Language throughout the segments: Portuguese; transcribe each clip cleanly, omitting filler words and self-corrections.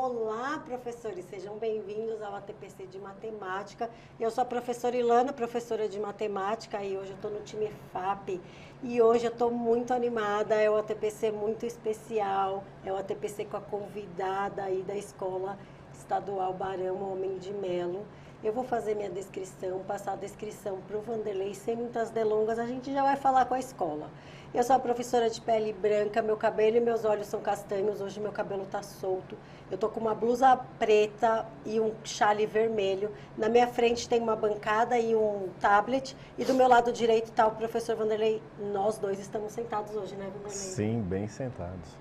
Olá, professores, sejam bem-vindos ao ATPC de Matemática. Eu sou a professora Ilana, professora de Matemática, e hoje eu estou no time FAP. E hoje eu estou muito animada, é um ATPC muito especial, é um ATPC com a convidada aí da Escola Estadual Barão Homem de Melo. Eu vou fazer minha descrição, passar a descrição para o Vanderlei, sem muitas delongas, a gente já vai falar com a escola. Eu sou a professora de pele branca, meu cabelo e meus olhos são castanhos, hoje meu cabelo está solto. Eu tô com uma blusa preta e um chale vermelho. Na minha frente tem uma bancada e um tablet. E do meu lado direito está o professor Vanderlei. Nós dois estamos sentados hoje, né, Vanderlei? Sim, bem sentados.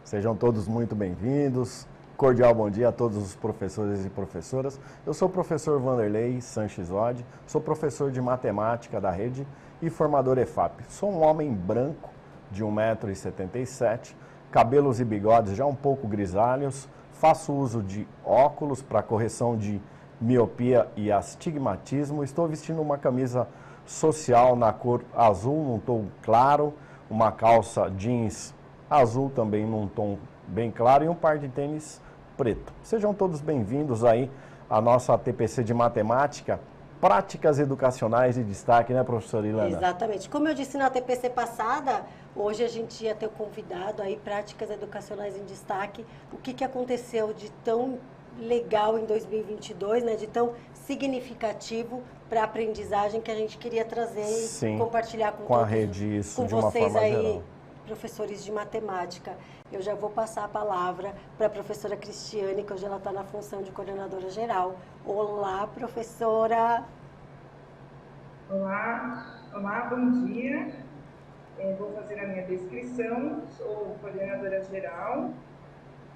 Sejam todos muito bem-vindos. Cordial bom dia a todos os professores e professoras. Eu sou o professor Vanderlei Sanches Oddi, sou professor de matemática da rede e formador EFAP. Sou um homem branco de 1,77 m, cabelos e bigodes já um pouco grisalhos, faço uso de óculos para correção de miopia e astigmatismo. Estou vestindo uma camisa social na cor azul, num tom claro, uma calça jeans azul também num tom bem claro e um par de tênis preto. Sejam todos bem-vindos aí à nossa ATPC de Matemática, Práticas Educacionais de Destaque, né, professora Ilana? Exatamente. Como eu disse na ATPC passada, hoje a gente ia ter o convidado aí, Práticas Educacionais em Destaque. O que aconteceu de tão legal em 2022, né, de tão significativo para a aprendizagem que a gente queria trazer e compartilhar com a rede, isso, com de uma vocês forma aí, geral. Professores de matemática. Eu já vou passar a palavra para a professora Cristiane, que hoje ela está na função de coordenadora geral. Olá, professora! Olá, bom dia. Vou fazer a minha descrição. Sou coordenadora geral,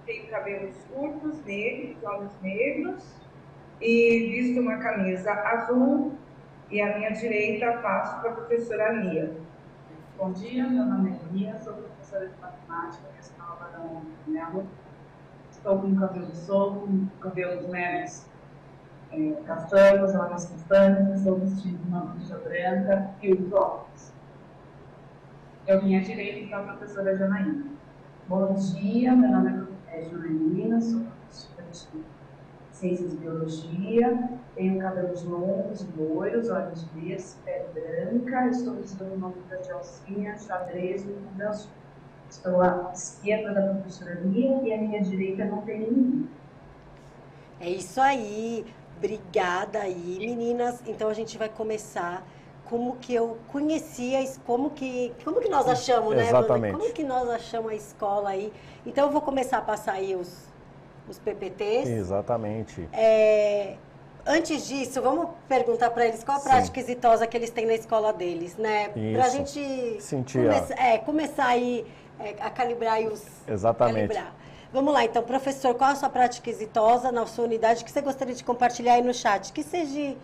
tenho cabelos curtos, negros, olhos negros e visto uma camisa azul e à minha direita passo para a professora Lia. Bom dia, meu nome é Lia, sou professora de matemática da Escola Barão de Melo. Estou com cabelo solto, cabelos médios castanhos, olhos castanhos, estou vestindo uma blusa branca e os óculos. Eu vim à direita então a professora Janaína. Bom dia, meu nome é Janaína, sou professora de Ciências de Biologia, tenho cabelos longos e loiros, olhos verdes, pele branca, estou vestindo uma blusa de alcinha, xadrez e um azul. Estou à esquerda da professora Lia e à minha direita não tem ninguém. É isso aí, obrigada aí, meninas. Então a gente vai começar como que eu conhecia, como que nós achamos, né, Exatamente. Como que nós achamos a escola aí. Então eu vou começar a passar aí os PPTs. Exatamente. Antes disso, vamos perguntar para eles qual a prática exitosa que eles têm na escola deles, né? Para a gente começar aí a calibrar aí os... Exatamente. Calibrar. Vamos lá, então, professor, qual a sua prática exitosa na sua unidade que você gostaria de compartilhar aí no chat? Que seja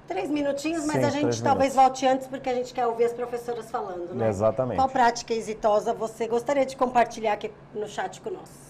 3 minutinhos, mas a gente talvez volte antes porque a gente quer ouvir as professoras falando, né? Exatamente. Qual prática exitosa você gostaria de compartilhar aqui no chat conosco?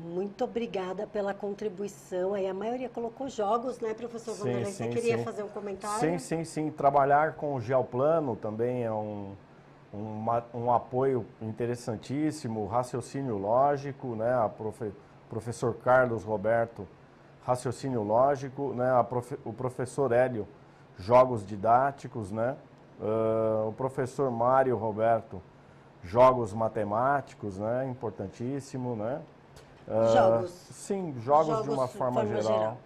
Muito obrigada pela contribuição. Aí a maioria colocou jogos, né, professor Vanderlei? Você queria fazer um comentário? Sim. Trabalhar com o geoplano também é um apoio interessantíssimo, raciocínio lógico, né? Professor Carlos Roberto, raciocínio lógico, né? O professor Hélio, jogos didáticos, né? O professor Mário Roberto, jogos matemáticos, né? Importantíssimo, né? Jogos. Sim, jogos de uma forma geral.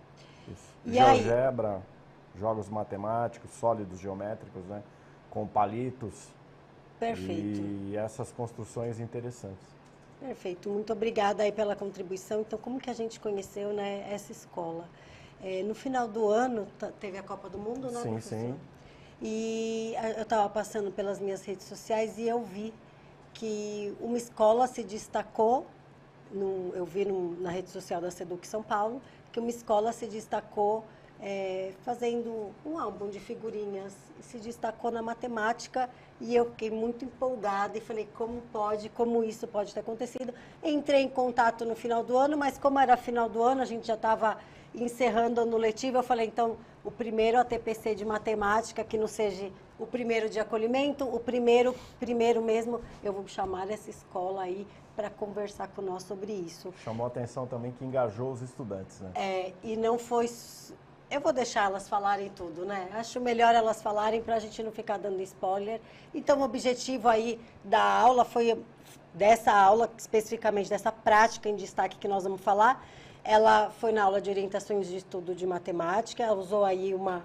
Isso. GeoGebra, jogos matemáticos, sólidos geométricos, né? Com palitos. Perfeito. E essas construções interessantes. Perfeito. Muito obrigada aí pela contribuição. Então, como que a gente conheceu, né, essa escola? No final do ano, teve a Copa do Mundo, né, professor? Sim. E eu estava passando pelas minhas redes sociais e eu vi que uma escola se destacou, eu vi na rede social da Seduc São Paulo, que uma escola se destacou fazendo um álbum de figurinhas, se destacou na matemática e eu fiquei muito empolgada e falei, como isso pode ter acontecido? Entrei em contato no final do ano, mas como era final do ano, a gente já estava encerrando o ano letivo, eu falei, então, o primeiro ATPC de matemática, que não seja o primeiro de acolhimento, o primeiro mesmo, eu vou chamar essa escola aí para conversar com nós sobre isso. Chamou a atenção também que engajou os estudantes, né? E não foi... Eu vou deixar elas falarem tudo, né? Acho melhor elas falarem para a gente não ficar dando spoiler. Então, o objetivo aí da aula foi, dessa aula, especificamente dessa prática em destaque que nós vamos falar, ela foi na aula de orientações de estudo de matemática, ela usou aí uma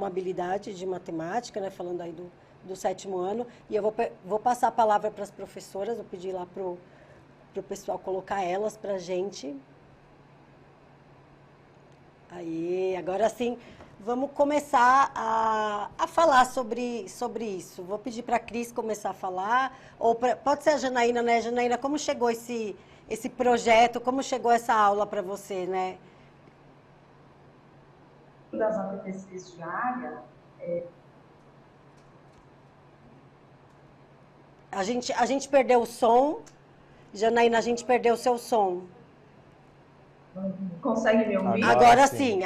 habilidade de matemática, né? Falando aí do 7º ano, e eu vou passar a palavra para as professoras, vou pedir lá para o pessoal colocar elas para a gente. Aí, agora sim, vamos começar a falar sobre isso. Vou pedir para a Cris começar a falar, pode ser a Janaína, né? Janaína, como chegou esse projeto, como chegou essa aula para você, né? Das ATPCs de área, A gente perdeu o som. Janaína, a gente perdeu o seu som. consegue me ouvir? Agora sim.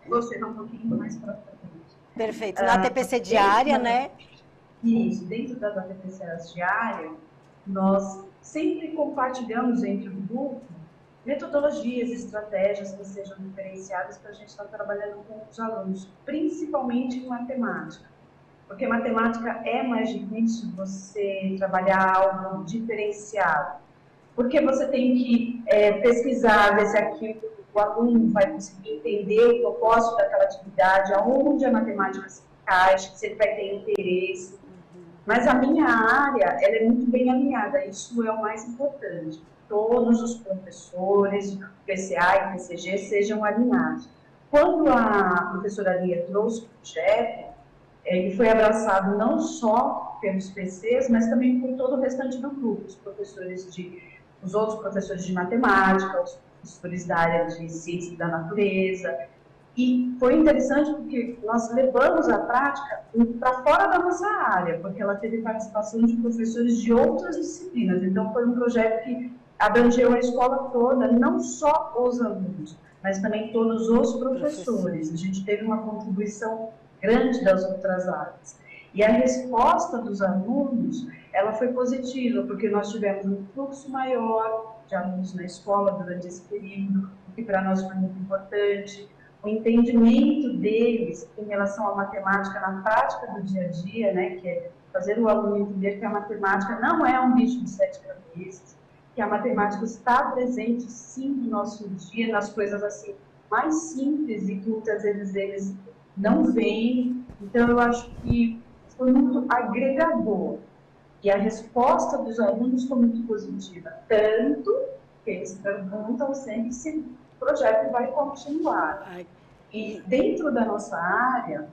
Vou chegar um pouquinho mais para frente. Perfeito. Na ATPC diária, né? Isso, dentro das ATPCs diárias, nós sempre compartilhamos entre o grupo metodologias, estratégias que sejam diferenciadas para a gente estar trabalhando com os alunos, principalmente em matemática. Porque matemática é mais difícil você trabalhar algo diferenciado. Porque você tem que pesquisar, ver se aquilo o aluno vai conseguir entender o propósito daquela atividade, aonde a matemática se encaixa, se ele vai ter interesse. Mas a minha área, ela é muito bem alinhada, isso é o mais importante. Todos os professores, PCA e PCG, sejam alinhados. Quando a professora Lia trouxe o projeto, ele foi abraçado não só pelos PCs, mas também por todo o restante do grupo, os outros professores de matemática, os professores da área de ciência da natureza. E foi interessante porque nós levamos a prática para fora da nossa área, porque ela teve participação de professores de outras disciplinas. Então, foi um projeto que abrangeu a escola toda, não só os alunos, mas também todos os professores. A gente teve uma contribuição grande das outras áreas. E a resposta dos alunos, ela foi positiva, porque nós tivemos um fluxo maior de alunos na escola durante esse período, o que para nós foi muito importante. O entendimento deles em relação à matemática na prática do dia a dia, né, que é fazer o aluno entender que a matemática não é um bicho de 7 cabeças, que a matemática está presente sim no nosso dia, nas coisas assim mais simples e que muitas vezes eles não veem. Então eu acho que foi muito agregador e a resposta dos alunos foi muito positiva, tanto que eles perguntam sempre se o projeto vai continuar. E dentro da nossa área,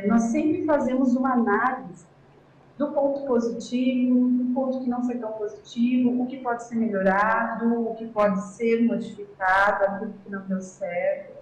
nós sempre fazemos uma análise do ponto positivo, do ponto que não foi tão positivo, o que pode ser melhorado, o que pode ser modificado, aquilo que não deu certo.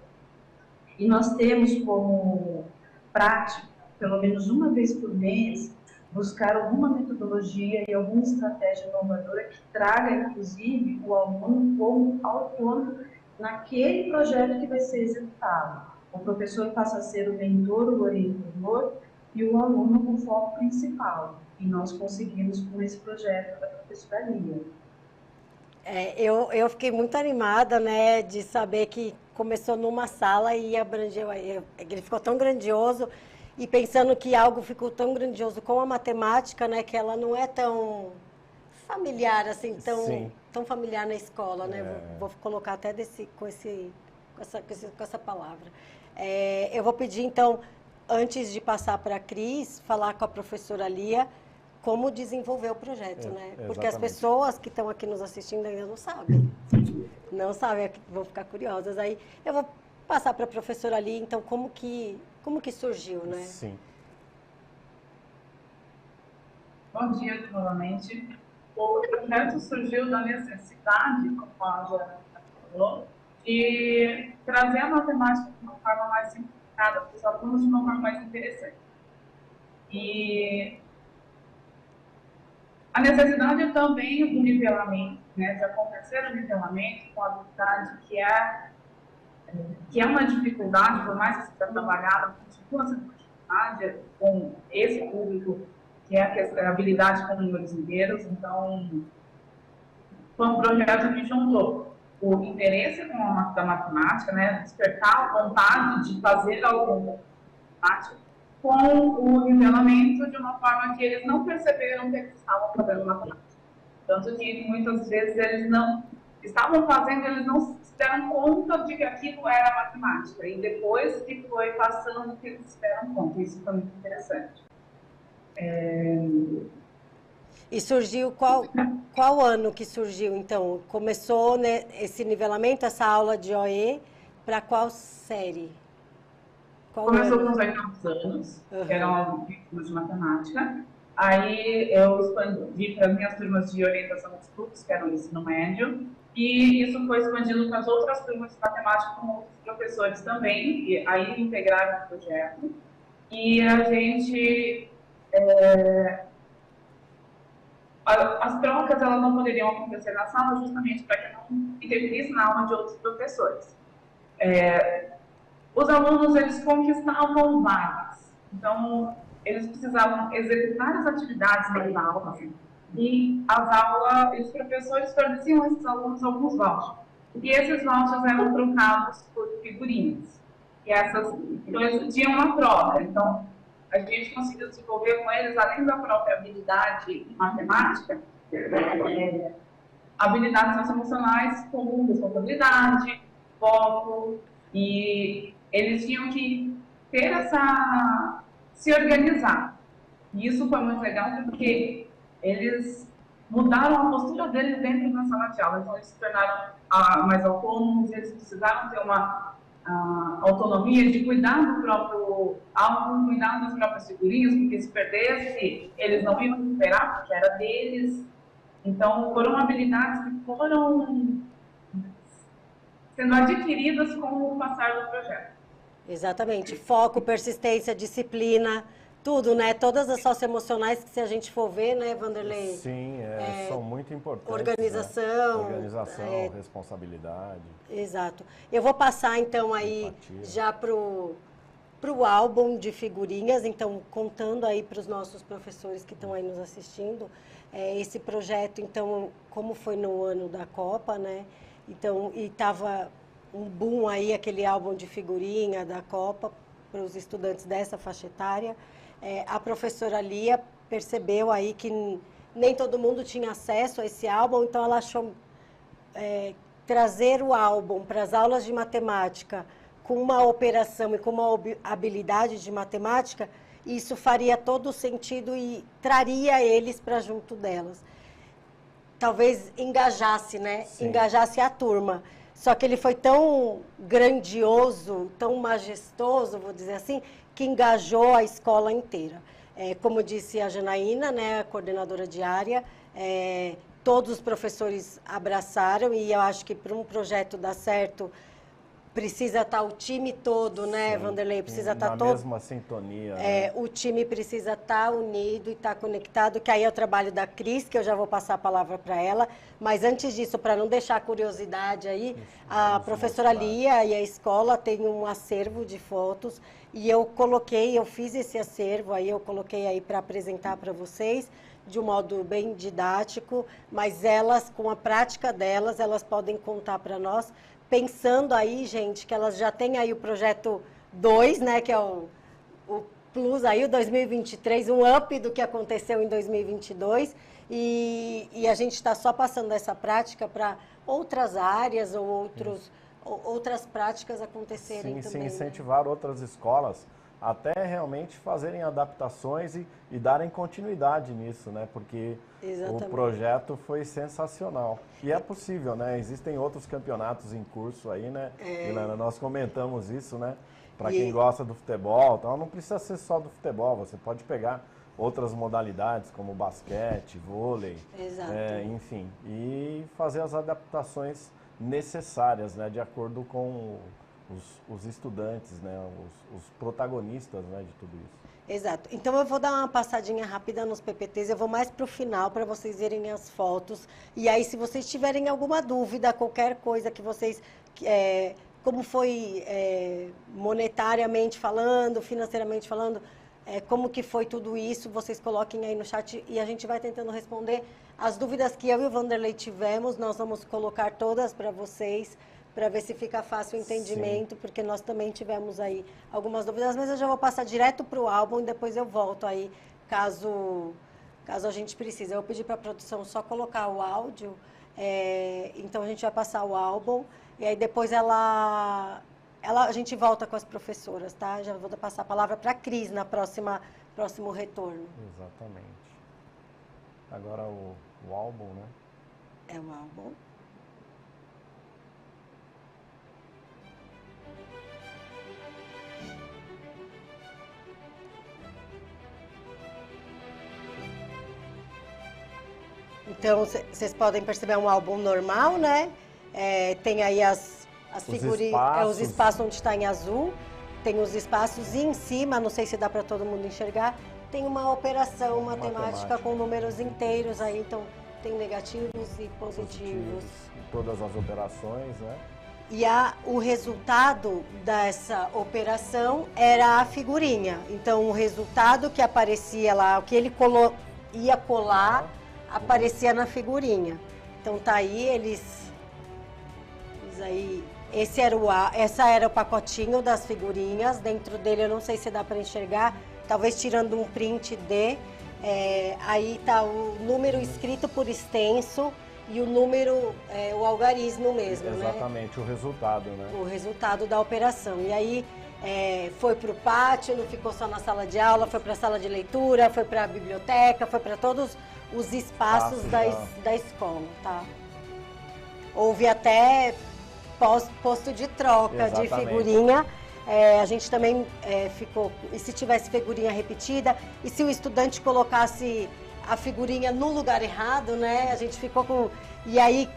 E nós temos como prática, pelo menos uma vez por mês, buscar alguma metodologia e alguma estratégia inovadora que traga, inclusive, o aluno como autônomo naquele projeto que vai ser executado. O professor passa a ser o mentor, o orientador, e o aluno com foco principal. E nós conseguimos com esse projeto da professora Lia. Eu fiquei muito animada, né, de saber que começou numa sala e abrangeu, ele ficou tão grandioso, e pensando que algo ficou tão grandioso com a matemática, né, que ela não é tão familiar, assim, tão familiar na escola, né, vou colocar até com essa palavra. Eu vou pedir, então, antes de passar para a Cris, falar com a professora Lia, como desenvolver o projeto, né? Porque as pessoas que estão aqui nos assistindo ainda não sabem. Não sabem, vão ficar curiosas. Aí eu vou passar para a professora Lia, então, como que surgiu, né? Sim. Bom dia, novamente. O projeto surgiu da necessidade, como a Jana falou, de trazer a matemática de uma forma mais simplificada para os alunos, de uma forma mais interessante. E a necessidade também do nivelamento, né, de acontecer o nivelamento com a habilidade que é uma dificuldade, por mais que seja trabalhada, continua sendo uma dificuldade com esse público, que é a habilidade com números inteiros. Então, foi um projeto que juntou o interesse da matemática, né, despertar a vontade de fazer algo matemático, com o nivelamento de uma forma que eles não perceberam que eles estavam fazendo matemática. Tanto que muitas vezes eles não estavam fazendo, eles não se deram conta de que aquilo era matemática. E depois que foi passando, que eles se deram conta. Isso foi muito interessante. E surgiu, qual ano que surgiu, então? Começou, né, esse nivelamento, essa aula de OE, para qual série? Começou com os 8 anos, que eram vítimas de matemática. Aí eu expandi para as minhas turmas de orientação de estudos, que eram o ensino médio, e isso foi expandindo para as outras turmas de matemática com outros professores também, e aí integraram o projeto. E a gente... as trocas elas não poderiam acontecer na sala justamente para que não interferisse na aula de outros professores. Os alunos, eles conquistavam vagas. Então, eles precisavam executar as atividades nas aulas. E os professores forneciam a esses alunos alguns vouchers. E esses vouchers eram trocados por figurinhas. Então, eles tinham uma troca. Então, a gente conseguiu desenvolver com eles, além da própria habilidade matemática, habilidades socioemocionais como responsabilidade, foco, e eles tinham que ter se organizar. E isso foi muito legal porque eles mudaram a postura deles dentro da sala de aula. Então, eles se tornaram mais autônomos, eles precisaram ter uma autonomia de cuidar do próprio álbum, cuidar das próprias figurinhas, porque se perdesse, eles não iam recuperar, porque era deles. Então, foram habilidades que foram sendo adquiridas com o passar do projeto. Exatamente. Foco, persistência, disciplina, tudo, né? Todas as socioemocionais que, se a gente for ver, né, Vanderlei? Sim, são muito importantes. Organização. Né? Organização, responsabilidade. Exato. Eu vou passar, então, aí já pro álbum de figurinhas, então, contando aí para os nossos professores que estão aí nos assistindo, esse projeto, então, como foi no ano da Copa, né? Então, e estava um boom aí, aquele álbum de figurinha da Copa, para os estudantes dessa faixa etária. A professora Lia percebeu aí que nem todo mundo tinha acesso a esse álbum, então ela achou trazer o álbum para as aulas de matemática com uma operação e com uma habilidade de matemática, isso faria todo sentido e traria eles para junto delas. Talvez engajasse, né? Sim. Engajasse a turma. Só que ele foi tão grandioso, tão majestoso, vou dizer assim, que engajou a escola inteira. Como disse a Janaína, né, a coordenadora de área, todos os professores abraçaram, e eu acho que para um projeto dar certo, precisa estar o time todo, né, Sim, Vanderlei? Precisa estar na todo... mesma sintonia. Né? O time precisa estar unido e estar conectado, que aí é o trabalho da Cris, que eu já vou passar a palavra para ela. Mas antes disso, para não deixar a curiosidade aí, Isso, a vamos professora mostrar. Lia e a escola têm um acervo de fotos e eu fiz esse acervo aí, eu coloquei aí para apresentar para vocês de um modo bem didático, mas elas, com a prática delas, elas podem contar para nós, pensando aí, gente, que elas já têm aí o projeto 2, né, que é o plus aí, o 2023, um up do que aconteceu em 2022, e a gente está só passando essa prática para outras áreas ou outras práticas acontecerem Sim, também. incentivar outras escolas até realmente fazerem adaptações e darem continuidade nisso, né? Porque Exatamente. o projeto foi sensacional. E é possível, né? Existem outros campeonatos em curso aí, né? Ilana, nós comentamos isso, né? Para quem gosta do futebol, então não precisa ser só do futebol, você pode pegar outras modalidades como basquete, vôlei, Exato. enfim, e fazer as adaptações necessárias, né? De acordo com os estudantes, né, os protagonistas, né, de tudo isso. Exato. Então eu vou dar uma passadinha rápida nos PPTs, eu vou mais para o final para vocês verem as fotos. E aí, se vocês tiverem alguma dúvida, qualquer coisa que vocês... como foi monetariamente falando, financeiramente falando, como que foi tudo isso, vocês coloquem aí no chat e a gente vai tentando responder as dúvidas que eu e o Vanderlei tivemos. Nós vamos colocar todas para vocês, para ver se fica fácil o entendimento, sim, porque nós também tivemos aí algumas dúvidas, mas eu já vou passar direto para o álbum e depois eu volto aí, caso a gente precise. Eu vou pedir para a produção só colocar o áudio, então a gente vai passar o álbum, e aí depois a gente volta com as professoras, tá? Já vou passar a palavra para a Cris na próximo retorno. Exatamente. Agora o álbum, né? É o álbum. Então, vocês podem perceber um álbum normal, né? Tem aí as figurinhas, os espaços onde está em azul, tem os espaços e em cima, não sei se dá para todo mundo enxergar, tem uma operação matemática com números inteiros aí, então tem negativos e positivos. Todas as operações, né? E o resultado dessa operação era a figurinha. Então, o resultado que aparecia lá, o que ele ia colar, aparecia na figurinha. Então tá aí, eles aí, essa era o pacotinho das figurinhas. Dentro dele eu não sei se dá para enxergar, talvez tirando um print aí tá o número escrito por extenso e o número, o algarismo mesmo, exatamente, né? O resultado, né? O resultado da operação. E aí foi para o pátio, não ficou só na sala de aula, foi para a sala de leitura, foi para a biblioteca, foi para todos os espaços da escola, tá? Houve até posto de troca, exatamente, de figurinha. A gente também ficou... E se tivesse figurinha repetida, e se o estudante colocasse a figurinha no lugar errado, né? A gente ficou com... E aí,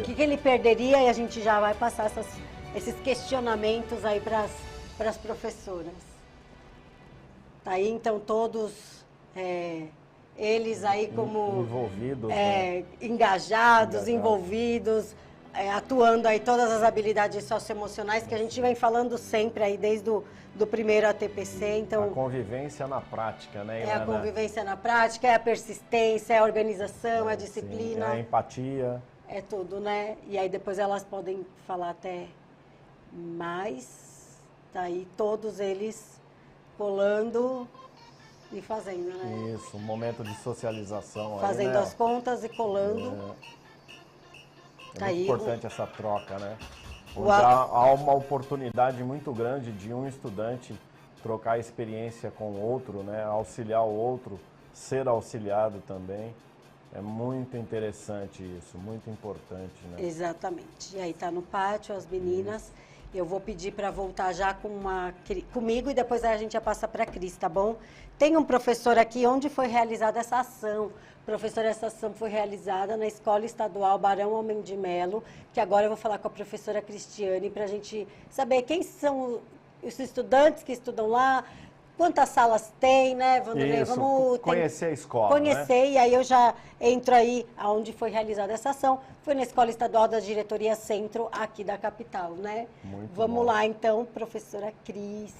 o que ele perderia? E a gente já vai passar esses questionamentos aí para as professoras. Tá aí, então, todos... eles aí como envolvidos, engajados, envolvidos, atuando aí todas as habilidades socioemocionais que a gente vem falando sempre aí desde do primeiro ATPC. Então, a convivência na prática, né, Ilana? A convivência na prática, a persistência, a organização, a disciplina. Sim, a empatia. É tudo, né? E aí depois elas podem falar até mais. Tá aí todos eles colando e fazendo, né? Isso, um momento de socialização. Fazendo aí, né? as contas e colando. É muito importante essa troca, né? Onde há uma oportunidade muito grande de um estudante trocar experiência com o outro, né? Auxiliar o outro, ser auxiliado também. É muito interessante isso, muito importante, né? Exatamente. E aí tá no pátio as meninas. Eu vou pedir para voltar já comigo e depois a gente já passa para a Cris, tá bom? Tem um professor aqui onde foi realizada essa ação. Professora, essa ação foi realizada na Escola Estadual Barão Almen de Melo, que agora eu vou falar com a professora Cristiane para a gente saber quem são os estudantes que estudam lá, quantas salas tem, né, Vanderlei? Isso, vamos conhecer a escola, conhecer, né? E aí eu já entro aí aonde foi realizada essa ação. Foi na Escola Estadual da Diretoria Centro, aqui da capital, né? Muito Vamos bom. lá, então, professora Cris,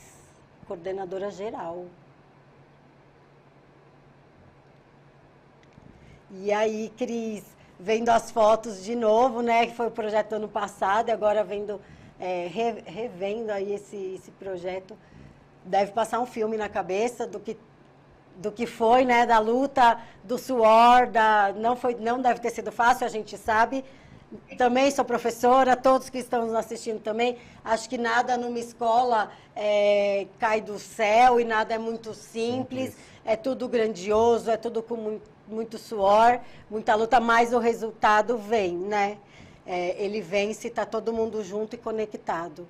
coordenadora geral. E aí, Cris, vendo as fotos de novo, né, que foi o projeto do ano passado, e agora vendo, revendo aí esse projeto, deve passar um filme na cabeça do que foi, né, da luta, do suor, não deve ter sido fácil, a gente sabe. Também sou professora, todos que estão nos assistindo também, acho que nada numa escola cai do céu e nada é muito simples, é tudo grandioso, é tudo com muito suor, muita luta, mas o resultado vem, né? Ele vem se está todo mundo junto e conectado.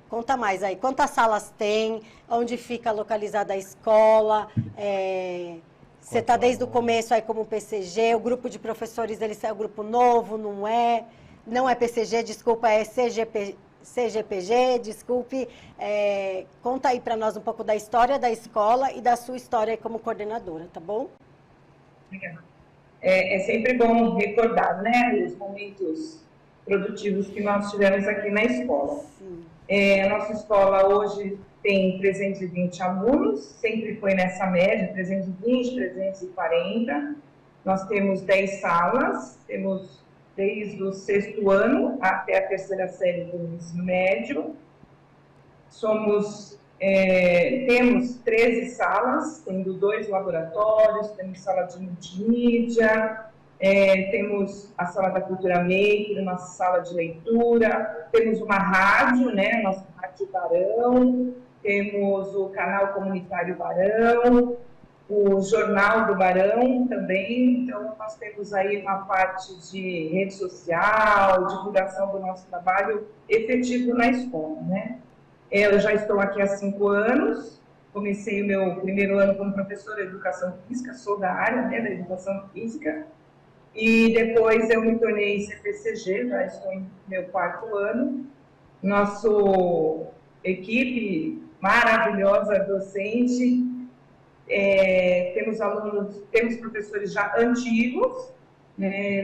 Conta mais aí, quantas salas tem, onde fica localizada a escola, você está desde o começo aí como PCG, o grupo de professores, eles é um grupo novo, não é PCG, desculpa, é CGPG, desculpe. Conta aí para nós um pouco da história da escola e da sua história aí como coordenadora, tá bom? É sempre bom recordar, né, os momentos produtivos que nós tivemos aqui na escola. A nossa escola hoje tem 320 alunos, sempre foi nessa média, 320, 340. Nós temos 10 salas, temos desde o 6º ano até a 3ª série do ensino médio. Temos 13 salas, tendo 2 laboratórios, temos sala de multimídia, temos a sala da cultura maker, uma sala de leitura, temos uma rádio, né, nossa Rádio Barão, temos o canal comunitário Barão, o Jornal do Barão também. Então, nós temos aí uma parte de rede social, divulgação do nosso trabalho efetivo na escola, né? Eu já estou aqui há 5 anos, comecei o meu primeiro ano como professora de Educação Física, sou da área, né, da Educação Física, e depois eu me tornei CPCG, já estou em meu 4º ano. Nossa equipe maravilhosa, docente, temos professores já antigos,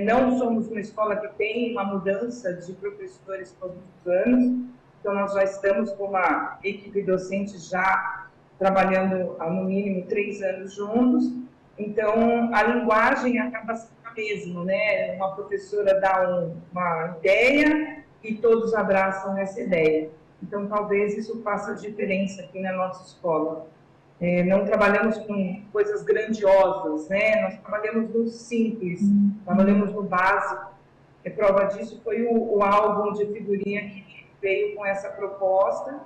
não somos uma escola que tem uma mudança de professores todos os anos, então nós já estamos com uma equipe docente já trabalhando há no mínimo 3 anos juntos, então a linguagem acaba sendo a mesma, né? Uma professora dá uma ideia e todos abraçam essa ideia. Então talvez isso faça a diferença aqui na nossa escola. Não trabalhamos com coisas grandiosas, né? Nós trabalhamos no simples, trabalhamos no básico. A prova disso foi o álbum de figurinha que veio com essa proposta.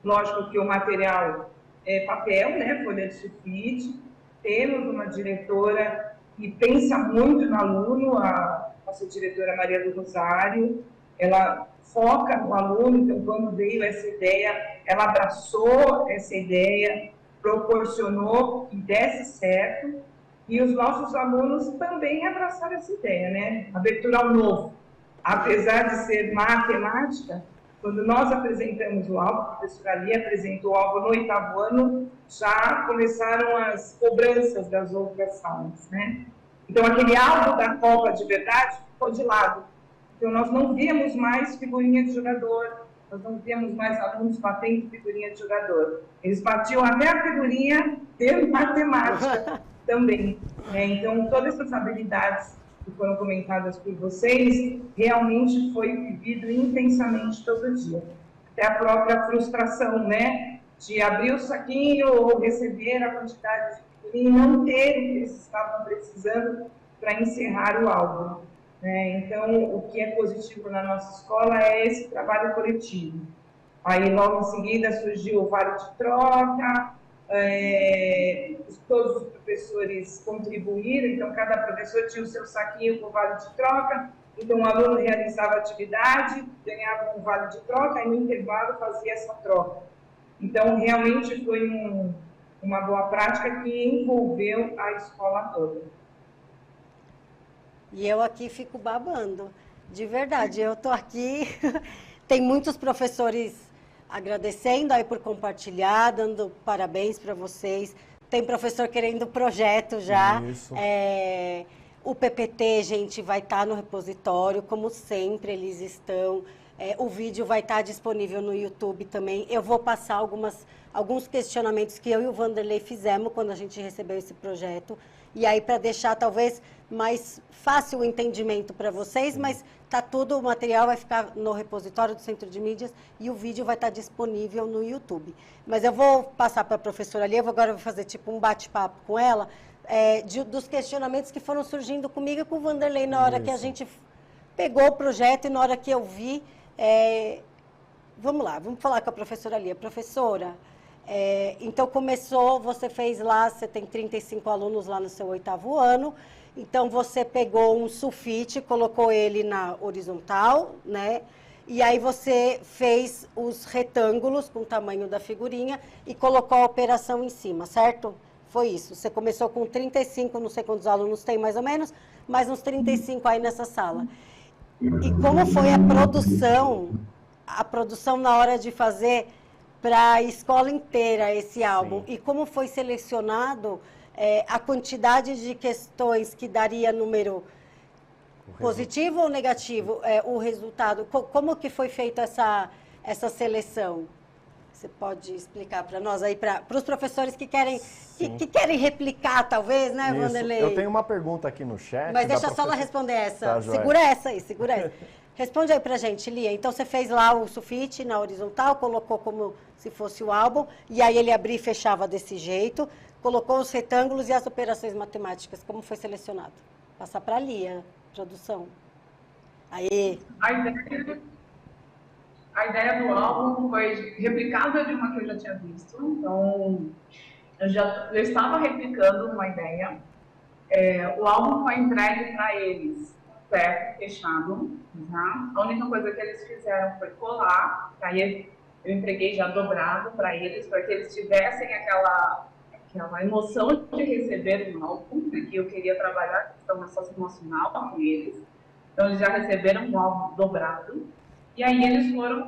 Lógico que o material é papel, né? Folha de sulfite. Temos uma diretora que pensa muito no aluno, a nossa diretora Maria do Rosário. Ela foca no aluno, então quando veio essa ideia, ela abraçou essa ideia, proporcionou que desse certo, e os nossos alunos também abraçaram essa ideia, né? Abertura ao novo. Apesar de ser matemática, quando nós apresentamos o álbum, a professora Ali apresentou o álbum no 8º ano, já começaram as cobranças das outras salas, né? Então, aquele álbum da Copa de verdade ficou de lado. Então, nós não víamos mais figurinha de jogador, nós não víamos mais alunos batendo figurinha de jogador. Eles batiam até a figurinha de matemática também, né? Então, todas essas habilidades que foram comentadas por vocês, realmente foi vivido intensamente todo dia. Até a própria frustração, né? De abrir o saquinho ou receber a quantidade de figurinha e não ter o que eles estavam precisando para encerrar o álbum. Então, o que é positivo na nossa escola é esse trabalho coletivo. Aí, logo em seguida, surgiu o vale de troca, todos os professores contribuíram, então cada professor tinha o seu saquinho com o vale de troca, Então, o aluno realizava a atividade, ganhava um vale de troca, e no intervalo fazia essa troca. Então, realmente foi uma boa prática que envolveu a escola toda. E eu aqui fico babando, de verdade. Eu estou aqui, tem muitos professores agradecendo aí por compartilhar, dando parabéns para vocês. Tem professor querendo projeto já. Isso. O PPT, gente, vai estar no repositório, como sempre eles estão. O vídeo vai estar disponível no YouTube também. Eu vou passar alguns questionamentos que eu e o Vanderlei fizemos quando a gente recebeu esse projeto. E aí, para deixar talvez mais fácil o entendimento para vocês, mas tá tudo, o material vai ficar no repositório do Centro de Mídias e o vídeo vai estar disponível no YouTube. Mas eu vou passar para a professora ali, agora vou fazer tipo um bate-papo com ela, dos questionamentos que foram surgindo comigo e com o Vanderlei na hora que a gente pegou o projeto e na hora que eu vi. Vamos lá, vamos falar com a professora ali. Professora, então começou, você fez lá, você tem 35 alunos lá no seu 8º ano, então você pegou um sulfite, colocou ele na horizontal, né? E aí você fez os retângulos com o tamanho da figurinha e colocou a operação em cima, certo? Foi isso. Você começou com 35, não sei quantos alunos tem mais ou menos, mas uns 35 aí nessa sala. E como foi a produção na hora de fazer para a escola inteira esse álbum? Sim. E como foi selecionado a quantidade de questões que daria número positivo ou negativo, o resultado? Como que foi feita essa seleção? Você pode explicar para nós aí, para os professores que querem replicar, talvez, né, Vanderlei? Eu tenho uma pergunta aqui no chat. Mas deixa só ela responder essa. Tá, segura essa aí, segura essa. Responde aí pra gente, Lia. Então, você fez lá o sulfite na horizontal, colocou como se fosse o álbum, e aí ele abria e fechava desse jeito, colocou os retângulos e as operações matemáticas. Como foi selecionado? Passar pra Lia, produção. Aí. A ideia do álbum foi replicada de uma que eu já tinha visto. Então, eu estava replicando uma ideia. O álbum foi entregue para eles, certo, fechado. Tá? A única coisa que eles fizeram foi colar. Aí eu entreguei já dobrado para eles, para que eles tivessem aquela emoção de receber um álbum, que eu queria trabalhar a questão socioemocional com eles. Então, eles já receberam um álbum dobrado. E aí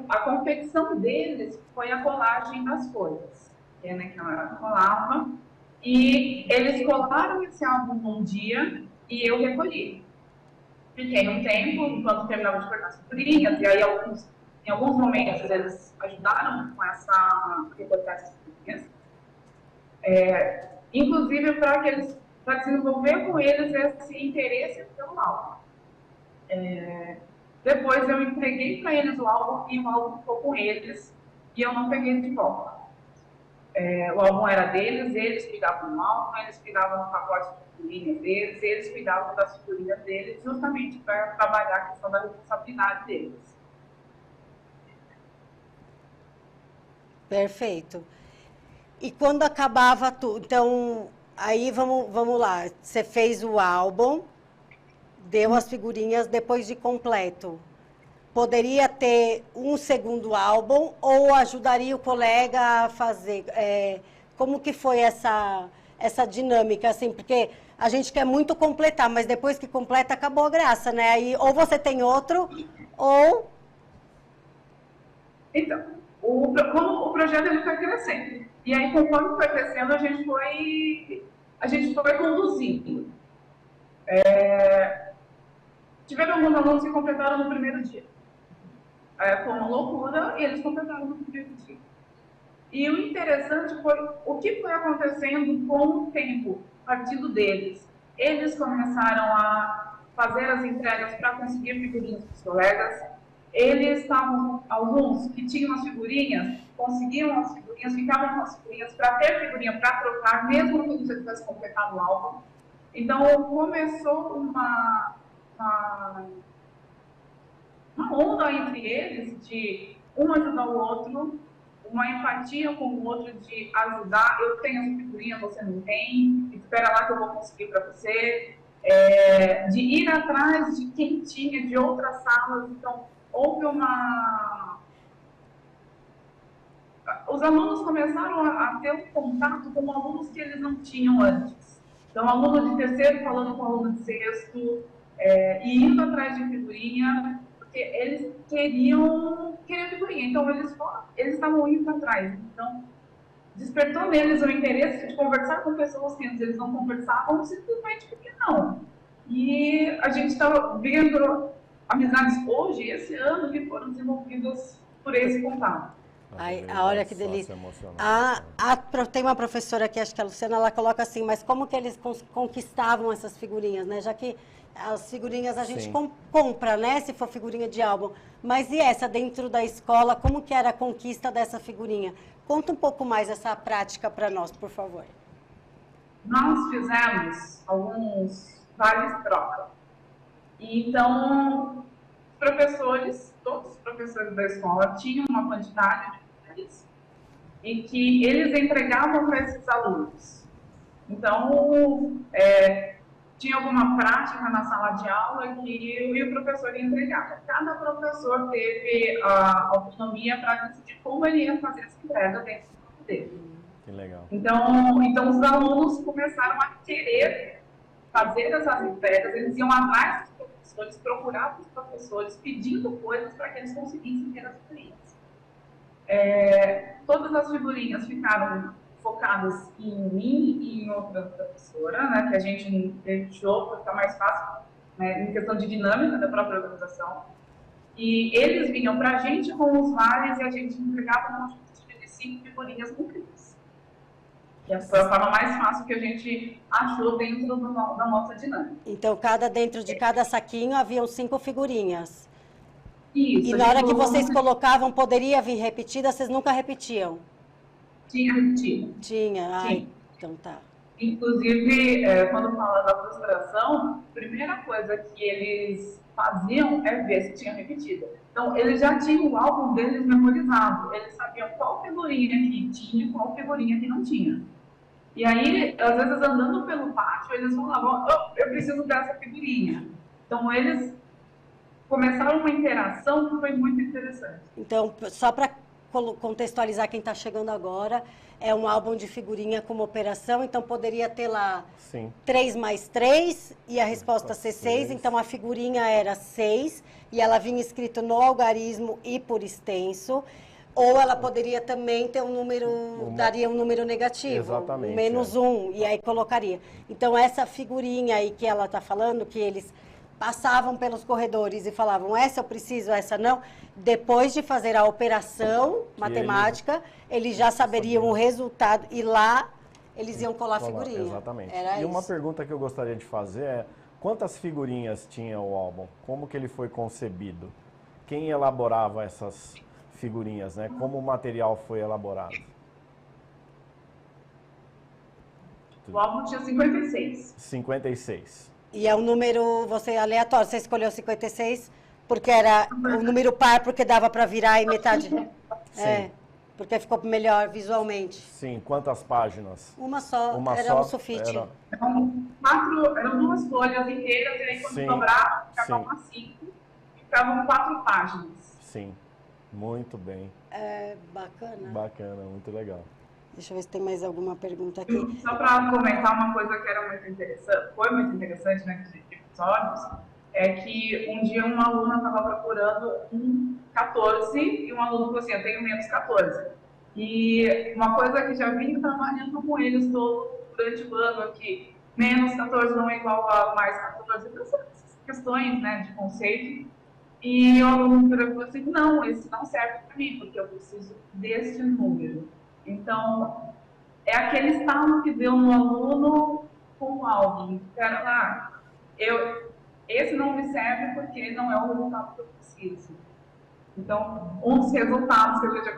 a confecção deles foi a colagem das folhas, que ela colava, e eles colaram esse álbum num dia e eu recolhi. Fiquei um tempo, enquanto terminava de cortar as figurinhas, e aí em alguns momentos eles ajudaram com recortar essas figurinhas, inclusive para desenvolver com eles esse interesse pelo álbum. Depois eu entreguei para eles o álbum e o álbum ficou com eles e eu não peguei de volta. O álbum era deles, eles cuidavam do álbum, eles cuidavam do pacote de figurinhas deles, eles cuidavam das figurinhas deles, justamente para trabalhar a questão da responsabilidade deles. Perfeito. E quando acabava tudo, então, aí vamos lá, você fez o álbum, deu as figurinhas depois de completo. Poderia ter um segundo álbum ou ajudaria o colega a fazer? Como que foi essa dinâmica, assim? Porque a gente quer muito completar, mas depois que completa, acabou a graça, né? Aí, ou você tem outro, ou... Então, como o projeto ele foi crescendo. E aí, conforme foi crescendo, a gente foi conduzindo. Tiveram alguns alunos que completaram no primeiro dia. Foi uma loucura e eles completaram no primeiro dia. E o interessante foi o que foi acontecendo com o tempo, partindo deles. Eles começaram a fazer as entregas para conseguir figurinhas para os colegas. Eles estavam, alguns que tinham as figurinhas, conseguiam as figurinhas, ficavam com as figurinhas para ter figurinha para trocar, mesmo que eles tivessem completado o álbum. Então, começou uma onda entre eles de um ajudar o outro, uma empatia com o outro de ajudar. Eu tenho essa figurinha, você não tem, espera lá que eu vou conseguir para você. de ir atrás de quem tinha de outras salas. Então, houve uma... Os alunos começaram a ter um contato com alunos que eles não tinham antes. Então, aluno de terceiro falando com aluno de sexto, e indo atrás de figurinha, porque eles queriam figurinha. Então, eles estavam indo atrás. Então, despertou neles o interesse de conversar com pessoas que antes eles não conversavam, simplesmente porque não. E a gente está vendo amizades hoje, esse ano, que foram desenvolvidas por esse contato. Ai, olha que delícia. Tem uma professora aqui, acho que a Luciana, ela coloca assim, mas como que eles conquistavam essas figurinhas, né? Já que as figurinhas a gente compra, né? Se for figurinha de álbum. Mas e essa, dentro da escola, como que era a conquista dessa figurinha? Conta um pouco mais essa prática para nós, por favor. Nós fizemos alguns vales-troca. Então, todos os professores da escola tinham uma quantidade de vales e que eles entregavam para esses alunos. Então, tinha alguma prática na sala de aula que o professor ia entregar. Cada professor teve a autonomia para decidir como ele ia fazer essa entrega dentro do grupo dele. Que legal. Então, os alunos começaram a querer fazer essas entregas, eles iam atrás dos professores, procuravam os professores, pedindo coisas para que eles conseguissem ter as figurinhas. Todas as figurinhas ficaram focadas em mim e em outra professora, né, que a gente deixou para ficar mais fácil, né, em questão de dinâmica da própria organização. E eles vinham para a gente com os vales e a gente entregava um conjunto de 5 figurinhas cumpridas. E foi a forma mais fácil que a gente achou dentro da nossa dinâmica. Então, dentro de cada saquinho haviam 5 figurinhas. Isso. E na hora que vocês colocavam, poderia vir repetida, vocês nunca repetiam? Tinha repetido. Tinha? Ai, então tá. Inclusive, quando fala da frustração, a primeira coisa que eles faziam é ver se tinha repetida. Então, eles já tinham o álbum deles memorizado. Eles sabiam qual figurinha que tinha e qual figurinha que não tinha. E aí, às vezes, andando pelo pátio, eles falavam, eu preciso dessa figurinha. Então, eles começaram uma interação que foi muito interessante. Então, só para contextualizar quem está chegando agora, é um álbum de figurinha como operação, então poderia ter lá 3 mais 3 e a resposta ser 6, então a figurinha era 6 e ela vinha escrito no algarismo e por extenso, ou ela poderia também ter um número, daria um número negativo, exatamente, -1, e aí colocaria. Então essa figurinha aí que ela está falando, que eles passavam pelos corredores e falavam, essa eu preciso, essa não. Depois de fazer a operação matemática, eles já saberiam o resultado e lá eles iam colar a figurinha. Exatamente. Era uma isso. pergunta que eu gostaria de fazer é, quantas figurinhas tinha o álbum? Como que ele foi concebido? Quem elaborava essas figurinhas, né? Como o material foi elaborado? O álbum tinha 56. 56. E é um número, aleatório, você escolheu 56 porque era o número par, porque dava para virar em metade. Sim. Porque ficou melhor visualmente. Sim, quantas páginas? Uma só, era só, um sulfite. Eram 2 folhas inteiras, e aí quando sobrava, ficava umas 5, ficavam 4 páginas. Sim, muito bem. Bacana. Bacana, muito legal. Deixa eu ver se tem mais alguma pergunta aqui. Só para comentar uma coisa que era muito interessante, foi muito interessante, né, de episódios, é que um dia uma aluna estava procurando um 14 e um aluno falou assim, eu tenho menos 14. E uma coisa que já vim trabalhando com eles todo durante o ano aqui, menos 14 não é igual a mais 14, essas questões, né, de conceito. E o aluno falou assim, não, esse não serve para mim, porque eu preciso deste número. Então, é aquele estalo que deu no aluno com algo. Cara, lá, esse não me serve porque ele não é o resultado que eu preciso. Então, um dos resultados que a gente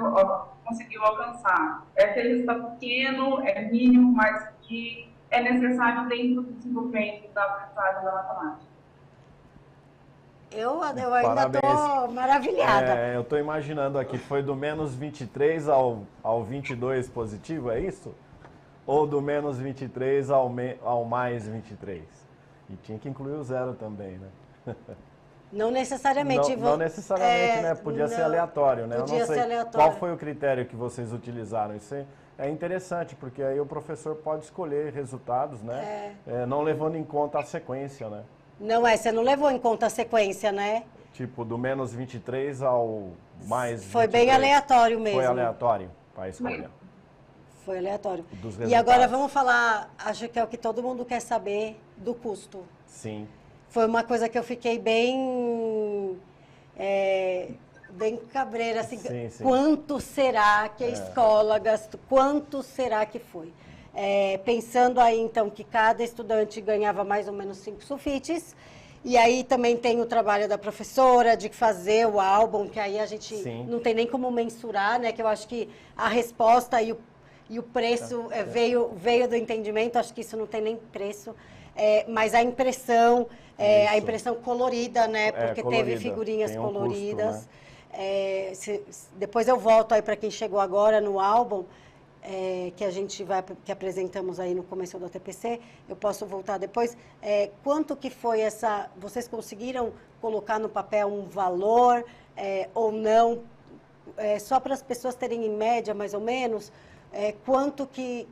conseguiu alcançar é que ele está pequeno, é mínimo, mas que é necessário dentro do desenvolvimento da aprendizagem da matemática. Eu ainda estou maravilhada. Eu estou imaginando aqui, foi do menos 23 ao 22 positivo, é isso? Ou do menos 23 ao mais 23? E tinha que incluir o 0 também, né? Não necessariamente. Não necessariamente, né? Podia ser aleatório, né? Podia Eu não sei ser aleatório. qual foi o critério que vocês utilizaram. Isso é interessante, porque aí o professor pode escolher resultados, né? Não levando em conta a sequência, né? Não você não levou em conta a sequência, né? Tipo, do menos 23 ao mais 23. Foi bem aleatório mesmo. Foi aleatório para escolher. Foi aleatório. Dos E resultados. agora vamos falar, acho que é o que todo mundo quer saber, do custo. Sim. Foi uma coisa que eu fiquei bem cabreira, assim, Sim, sim. Quanto será que a escola gastou, quanto será que foi? Pensando aí, então, que cada estudante ganhava mais ou menos 5 sulfites, e aí também tem o trabalho da professora de fazer o álbum, que aí a gente não tem nem como mensurar, né? Que eu acho que a resposta e o preço veio do entendimento, acho que isso não tem nem preço. Mas a impressão colorida, né? Porque colorida. Teve figurinhas coloridas. Custo, né? Depois eu volto aí para quem chegou agora no álbum, que apresentamos aí no começo do ATPC, eu posso voltar depois. Quanto que foi vocês conseguiram colocar no papel um valor ou não? Só para as pessoas terem em média, mais ou menos, quanto que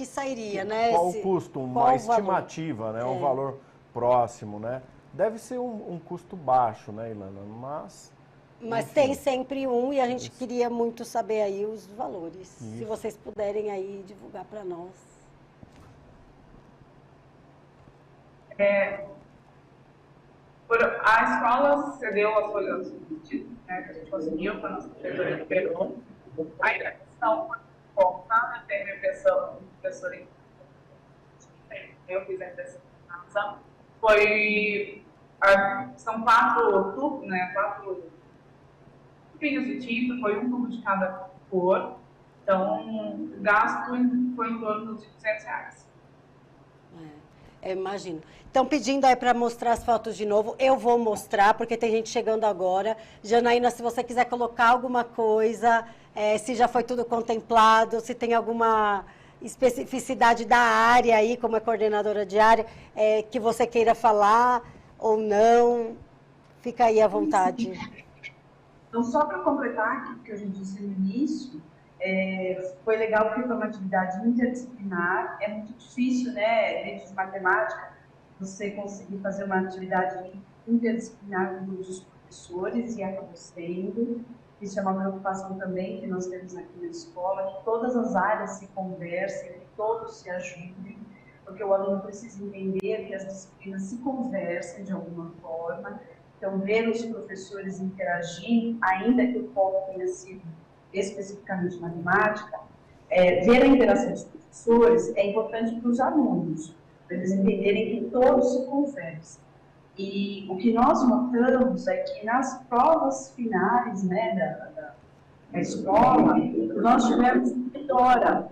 sairia, né? Qual o custo? Uma estimativa, né? Um valor próximo, né? Deve ser um custo baixo, né, Ilana? Mas tem sempre e a gente queria muito saber aí os valores. Se vocês puderem aí divulgar para nós. A escola cedeu as folhas, né, que a gente conseguiu para a nossa diretoria liberou. A questão foi voltar, eu tenho a impressão, eu fiz a impressão, são 4 tubos, né, 4 tubinhos de tinta, foi um tubo de cada cor, então o gasto foi em torno de R$200. Eu imagino. Estão pedindo aí para mostrar as fotos de novo. Eu vou mostrar, porque tem gente chegando agora. Janaína, se você quiser colocar alguma coisa, se já foi tudo contemplado, se tem alguma especificidade da área aí, como é coordenadora de área, que você queira falar ou não, fica aí à vontade. Então, só para completar o que a gente disse no início, foi legal porque foi uma atividade interdisciplinar. É muito difícil, né, dentro de matemática, você conseguir fazer uma atividade interdisciplinar com todos os professores, e acabou sendo. Isso é uma preocupação também que nós temos aqui na escola, que todas as áreas se conversem, que todos se ajudem, porque o aluno precisa entender que as disciplinas se conversem de alguma forma. Então, ver os professores interagindo, ainda que o foco tenha sido especificamente matemática, ver a interação dos professores é importante para os alunos, para eles entenderem que todos se conversam. E o que nós notamos é que nas provas finais, né, da escola, nós tivemos melhora.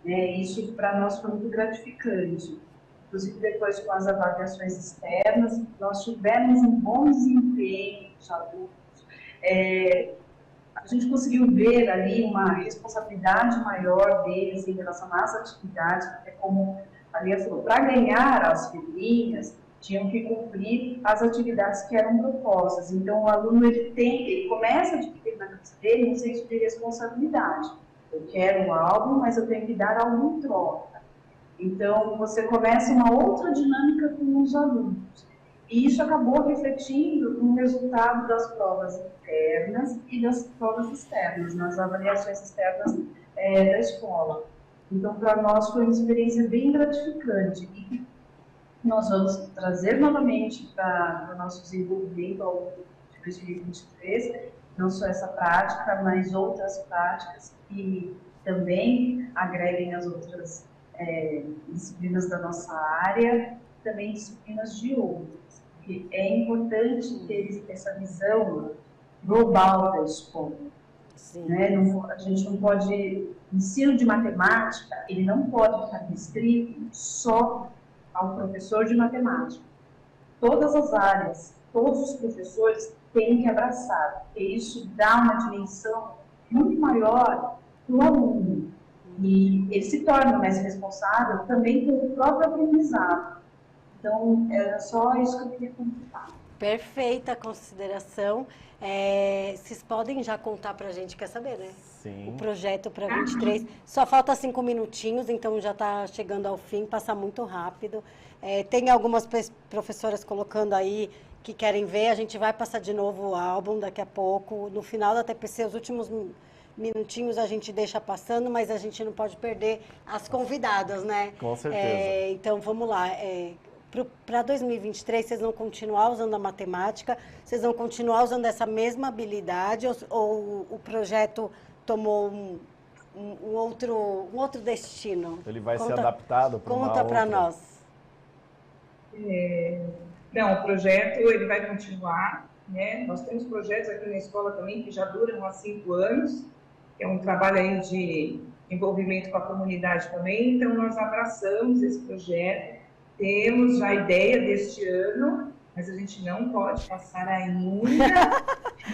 Isso para nós foi muito gratificante. Inclusive, depois com as avaliações externas, nós tivemos um bom desempenho dos alunos. A gente conseguiu ver ali uma responsabilidade maior deles em relação às atividades, porque como a Lia falou, para ganhar as figurinhas, tinham que cumprir as atividades que eram propostas. Então, o aluno ele começa a adquirir na cabeça dele um senso de responsabilidade. Eu quero um álbum, mas eu tenho que dar algo em troca. Então, você começa uma outra dinâmica com os alunos. E isso acabou refletindo no resultado das provas internas e das provas externas, nas avaliações externas da escola. Então, para nós foi uma experiência bem gratificante e que nós vamos trazer novamente para o nosso desenvolvimento ao longo de 2023, não só essa prática, mas outras práticas que também agreguem as outras disciplinas da nossa área, também disciplinas de outras. Porque é importante ter essa visão global da escola. Né? A gente não pode... O ensino de matemática, ele não pode ficar restrito só ao professor de matemática. Todas as áreas, todos os professores têm que abraçar, porque isso dá uma dimensão muito maior para o aluno. E ele se torna mais responsável também pelo próprio aprendizado. Então, era só isso que eu queria comentar. Perfeita consideração. Vocês podem já contar para a gente, quer saber, né? Sim. O projeto para 23. Só falta 5 minutinhos, então já está chegando ao fim, passa muito rápido. Tem algumas professoras colocando aí que querem ver. A gente vai passar de novo o álbum daqui a pouco. No final da TPC, os últimos minutinhos a gente deixa passando, mas a gente não pode perder as convidadas, né? Com certeza. Então, vamos lá. Para 2023, vocês vão continuar usando a matemática? Vocês vão continuar usando essa mesma habilidade? Ou o projeto tomou um outro destino? Ele vai ser adaptado para uma outra... Conta para nós. Não, o projeto ele vai continuar, né? Nós temos projetos aqui na escola também que já duram há 5 anos, que é um trabalho aí de envolvimento com a comunidade também, então nós abraçamos esse projeto, temos já a ideia deste ano, mas a gente não pode passar ainda,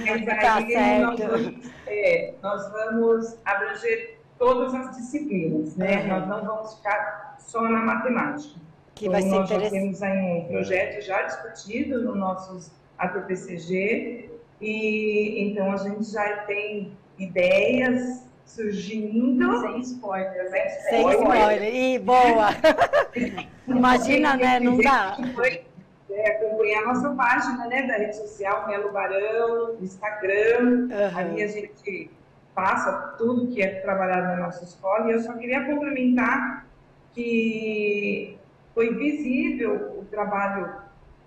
mas Tá aí nós vamos abranger todas as disciplinas, né? Nós não vamos ficar só na matemática. Que vai ser nós já interessante. temos aí um projeto já discutido no nossos ATPCG, e então a gente já tem ideias surgindo. Sem spoilers, né? Sem spoiler. Ih, boa! Imagina, né? Não dá. Acompanhar a nossa página, né, da rede social, Melo Barão, no Instagram. Ali a gente passa tudo que é trabalhado na nossa escola. E eu só queria complementar que foi visível o trabalho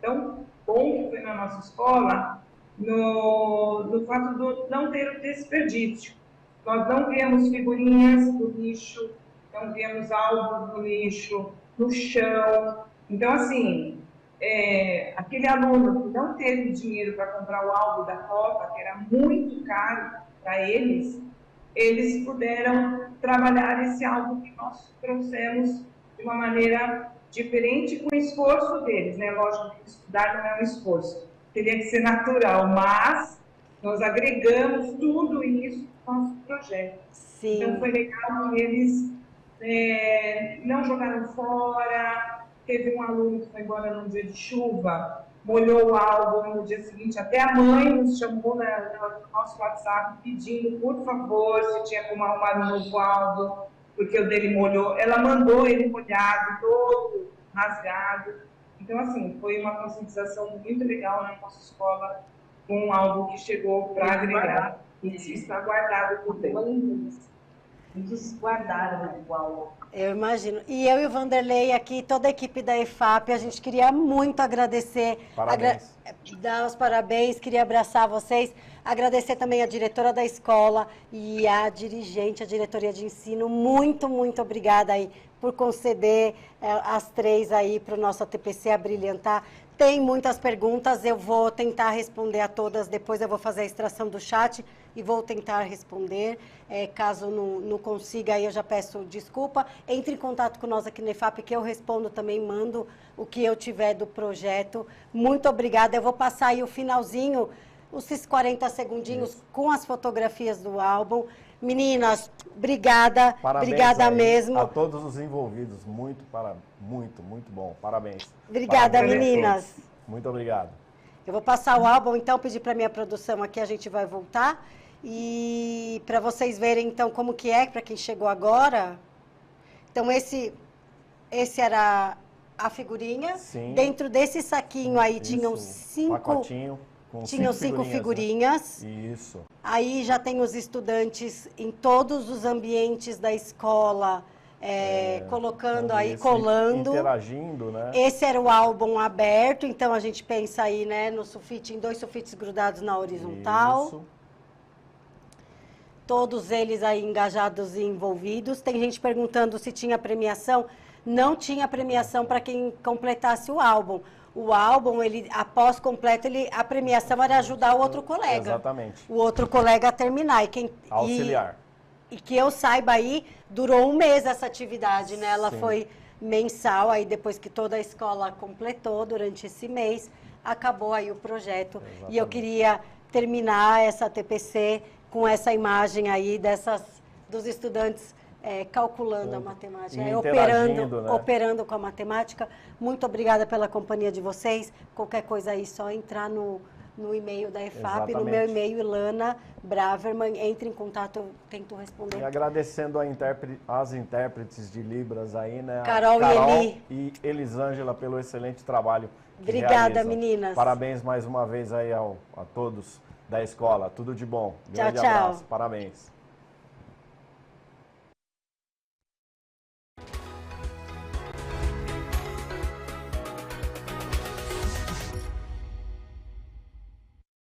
tão bom que foi na nossa escola no fato de não ter o desperdício. Nós não vemos figurinhas no lixo, não vemos álbuns no lixo, no chão. Então, assim, aquele aluno que não teve dinheiro para comprar o álbum da Copa, que era muito caro para eles puderam trabalhar esse álbum que nós trouxemos de uma maneira diferente, com o esforço deles, né? Lógico que estudar não é um esforço, teria que ser natural, mas nós agregamos tudo isso no nosso projeto. Sim. Então foi legal que eles não jogaram fora. Teve um aluno que foi embora num dia de chuva, molhou o álbum, no dia seguinte até a mãe nos chamou no nosso WhatsApp pedindo, por favor, se tinha como arrumar um novo álbum, porque o dele molhou. Ela mandou ele molhado, todo rasgado. Então, assim, foi uma conscientização muito legal na nossa escola, com um álbum que chegou para agregar. Isso está guardado por dentro. Muitos guardaram o álbum. Eu imagino. E eu e o Vanderlei aqui, toda a equipe da EFAP, a gente queria muito agradecer. Parabéns. Dar os parabéns, queria abraçar vocês. Agradecer também a diretora da escola e a dirigente, a diretoria de ensino. Muito, muito obrigada aí por conceder as 3 aí para o nosso ATPC abrilhantar. Tem muitas perguntas, eu vou tentar responder a todas, depois eu vou fazer a extração do chat e vou tentar responder. Caso não consiga, aí eu já peço desculpa. Entre em contato com nós aqui no EFAP, que eu respondo também, mando o que eu tiver do projeto. Muito obrigada, eu vou passar aí o finalzinho, esses 40 segundinhos com as fotografias do álbum. Meninas, obrigada, Parabéns obrigada aí mesmo. a todos os envolvidos, muito bom, parabéns. Obrigada, Parabéns. meninas. Muito obrigado. Eu vou passar o álbum, então, pedir para minha produção aqui, a gente vai voltar. E para vocês verem, então, como que é, para quem chegou agora. Então, esse era a figurinha. Sim. Dentro desse saquinho aí tinham Isso, 5... pacotinho com Tinham 5 figurinhas. Né? Isso. Aí já tem os estudantes em todos os ambientes da escola, colocando aí, colando. Interagindo, né? Esse era o álbum aberto, então a gente pensa aí, né, no sulfite, em 2 sulfites grudados na horizontal. Isso. Todos eles aí engajados e envolvidos. Tem gente perguntando se tinha premiação. Não tinha premiação para quem completasse o álbum. O álbum, ele, após completo, a premiação era ajudar o outro colega. Exatamente. O outro colega a terminar. Auxiliar. E que eu saiba aí, durou 1 mês essa atividade, né? Ela Sim. foi mensal, aí depois que toda a escola completou, durante esse mês, acabou aí o projeto. Exatamente. E eu queria terminar essa TPC com essa imagem aí dos estudantes calculando a matemática, interagindo, né? operando com a matemática. Muito obrigada pela companhia de vocês. Qualquer coisa aí, só entrar no e-mail da EFAP, no meu e-mail, Ilana Braverman, entre em contato, eu tento responder. E agradecendo as intérpretes de Libras aí, né? Carol e Elisângela pelo excelente trabalho que Obrigada, realizam. meninas. Parabéns mais uma vez aí a todos da escola. Tudo de bom. Tchau, Grande tchau. abraço. Parabéns.